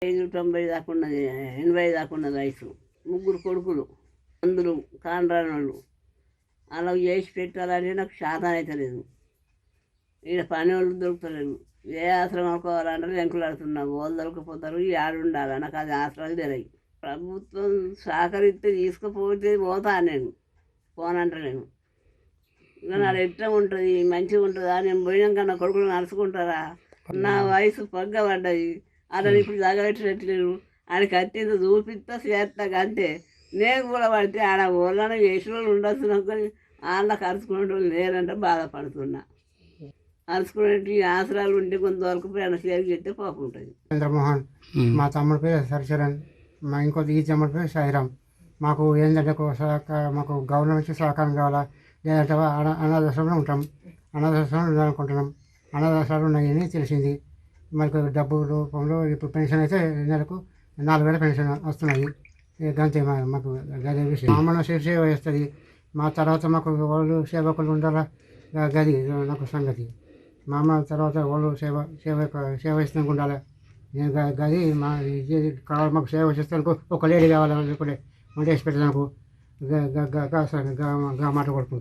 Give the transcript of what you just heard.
90 దాకా ఉన్నది, 80 దాకా ఉన్నది వయసు. 3 కొడుకులు, అందులో కానరానోళ్ళు. అలా చేసి పెట్టాలని నాకు శాతం అయితే లేదు. ఈడ పని వాళ్ళు దొరుకుతలేరు. ఏ ఆశ్రమం అనుకోవాలంటే వెంకులాడుతున్నాం. వాళ్ళు దొరకపోతారు, ఈ ఆడు ఉండాలి. నాకు అది ఆశ్రమాలు తెలియదు. ప్రభుత్వం సహకరిస్తే తీసుకుపోతే పోతా నేను, పోనంటే నేను. ఇంకా నాడు ఎట్లా ఉంటుంది, మంచిగా ఉంటుందా? నేను పోయినాక నా కొడుకులు నడుచుకుంటారా? నా వయసు పగ్గబడ్డది. అతను ఇప్పుడు తగబెట్టినట్లేరు. ఆడికి అత్యంత చూపిస్తా చేస్తా అంతే. నేను కూడా పడితే ఆడ ఊళ్ళని వేసిన వాళ్ళు ఉండొచ్చు అనుకొని వాళ్ళకి అరుచుకునే వాళ్ళు లేరంటే బాధపడుతున్నా. అరుచుకునే ఆసరాలు ఉంటే కొంతవరకు ప్రేమ షేర్ చేస్తే పోకుంటుంది. చంద్రమోహన్, మా తమ్ముడి పేరు సరిచరణ్, మా ఇంకో ఈ తమ్ముడి పేరు సాయిరామ్. మాకు ఏంటంటే మాకు గవర్నమెంట్ సహకారం కావాలా, లేదంటే అనాథాశ్రమంలో ఉంటాం. అనాథాశ్రమంలో ఉండాలనుకుంటున్నాం. అనాథాశ్రమాలు ఉన్నాయని తెలిసింది. మనకు డబ్బు రూపంలో ఇప్పుడు పెన్షన్ అయితే నెలకు 4,000 పెన్షన్ వస్తున్నాయి. గంతే మాకు గది విషయం. మామూలు సేవ వేస్తుంది. మా తర్వాత మాకు వాళ్ళు సేవకులు ఉండాలా, గది నాకు సంగతి. మా అమ్మ తర్వాత వాళ్ళు సేవ ఇస్తానికి ఉండాలి. నేను గది మా కావాలి. మాకు సేవ చేస్తానికి ఒక లేడీ కావాలని కూడా వంట వేసి పెట్టడానికి మాట కొడుకుంటాను.